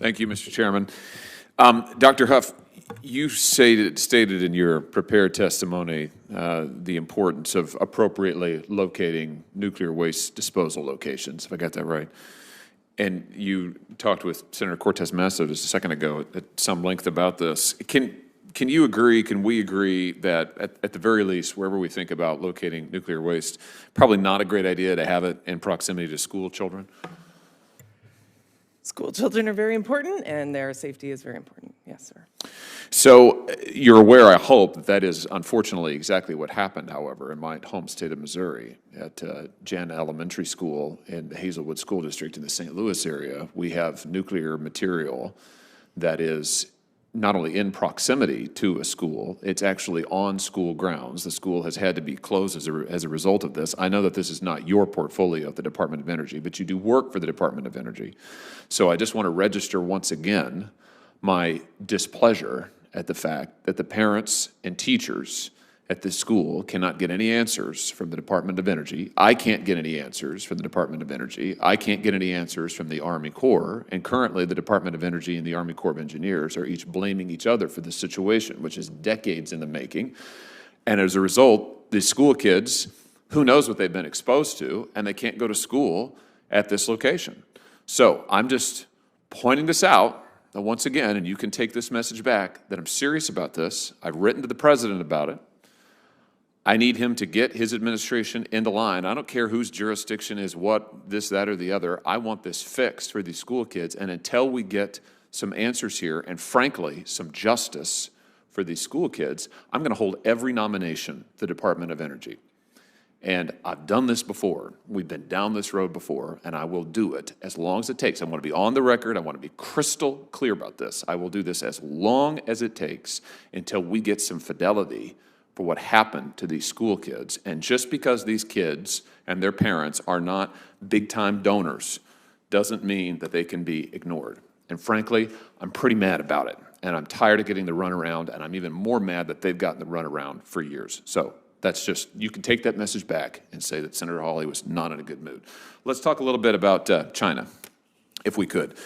Thank you, Mr. Chairman. Dr. Huff, you stated in your prepared testimony the importance of appropriately locating nuclear waste disposal locations, if I got that right. And you talked with Senator Cortez Masto just a second ago at some length about this. Can you agree, can we agree that at the very least, wherever we think about locating nuclear waste, probably not a great idea to have it in proximity to school children? School children are very important, and their safety is very important. Yes, sir. So you're aware, I hope, that that is unfortunately exactly what happened, however, in my home state of Missouri at Jana Elementary School in the Hazelwood School District in the St. Louis area. We have nuclear material that is not only in proximity to a school, it's actually on school grounds. The school has had to be closed as a result of this. I know that this is not your portfolio at the Department of Energy, but you do work for the Department of Energy. So I just want to register once again my displeasure at the fact that the parents and teachers at this school cannot get any answers from the Department of Energy. I can't get any answers from the Department of Energy. I can't get any answers from the Army Corps. And currently, the Department of Energy and the Army Corps of Engineers are each blaming each other for this situation, which is decades in the making. And as a result, these school kids, who knows what they've been exposed to, and they can't go to school at this location. So I'm just pointing this out once again, and you can take this message back, that I'm serious about this. I've written to the president about it. I need him to get his administration into line. I don't care whose jurisdiction is what, this, that, or the other. I want this fixed for these school kids. And until we get some answers here, and frankly, some justice for these school kids, I'm going to hold every nomination to the Department of Energy. And I've done this before. We've been down this road before, and I will do it as long as it takes. I want to be on the record. I want to be crystal clear about this. I will do this as long as it takes until we get some fidelity for what happened to these school kids. And just because these kids and their parents are not big-time donors doesn't mean that they can be ignored. And frankly, I'm pretty mad about it. And I'm tired of getting the runaround, and I'm even more mad that they've gotten the runaround for years. So that's just, you can take that message back and say that Senator Hawley was not in a good mood. Let's talk a little bit about China, if we could.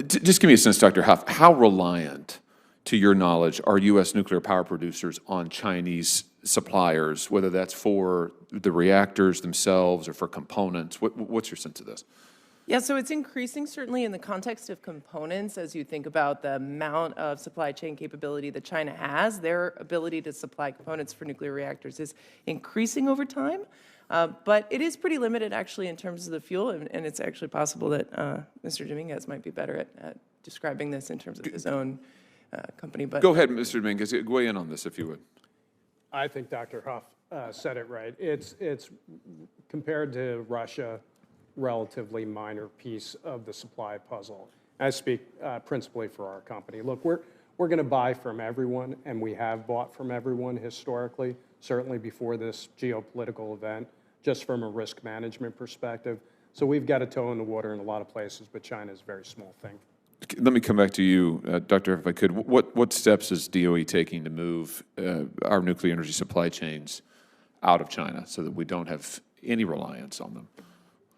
Just give me a sense, Dr. Huff, how reliant, to your knowledge, are U.S. nuclear power producers on Chinese suppliers, whether that's for the reactors themselves or for components? What's your sense of this? Yeah, so it's increasing certainly in the context of components as you think about the amount of supply chain capability that China has. Their ability to supply components for nuclear reactors is increasing over time, but it is pretty limited actually in terms of the fuel, and it's actually possible that Mr. Dominguez might be better at describing this in terms of his own company. But go ahead, Mr. Dominguez, weigh in on this if you would. I think Dr. Huff said it right. It's compared to Russia, relatively minor piece of the supply puzzle. I speak principally for our company. Look, we're going to buy from everyone, and we have bought from everyone historically, certainly before this geopolitical event, just from a risk management perspective. So we've got a toe in the water in a lot of places, but China is a very small thing. Let me come back to you, Doctor, if I could. What steps is DOE taking to move our nuclear energy supply chains out of China so that we don't have any reliance on them?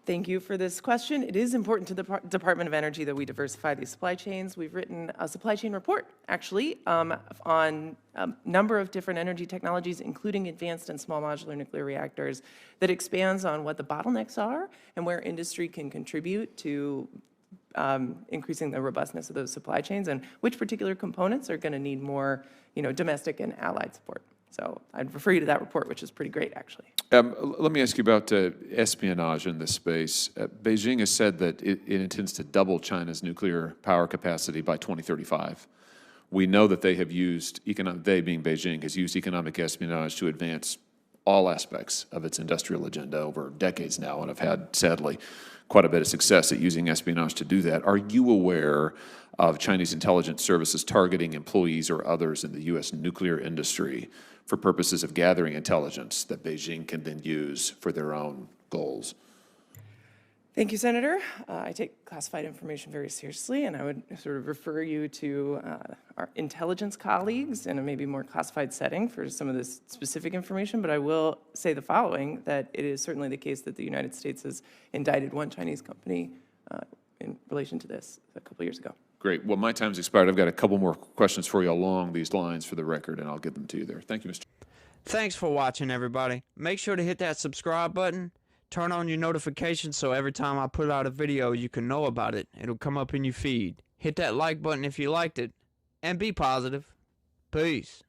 Thank you for this question. It is important to the Department of Energy that we diversify these supply chains. We've written a supply chain report, actually, on a number of different energy technologies, including advanced and small modular nuclear reactors, that expands on what the bottlenecks are and where industry can contribute to increasing the robustness of those supply chains and which particular components are going to need more, domestic and allied support. So I'd refer you to that report, which is pretty great, actually. Let me ask you about espionage in this space. Beijing has said that it intends to double China's nuclear power capacity by 2035. We know that they have used, they being Beijing, has used economic espionage to advance all aspects of its industrial agenda over decades now, and have had, sadly, quite a bit of success at using espionage to do that. Are you aware of Chinese intelligence services targeting employees or others in the U.S. nuclear industry for purposes of gathering intelligence that Beijing can then use for their own goals? Thank you, Senator. I take classified information very seriously, and I would sort of refer you to our intelligence colleagues in a maybe more classified setting for some of this specific information, but I will say the following, that it is certainly the case that the United States has indicted one Chinese company in relation to this a couple years ago. Great. Well, my time's expired. I've got a couple more questions for you along these lines for the record, and I'll get them to you there. Thank you, Mr. Thanks for watching, everybody. Make sure to hit that subscribe button. Turn on your notifications so every time I put out a video, you can know about it. It'll come up in your feed. Hit that like button if you liked it. And be positive. Peace.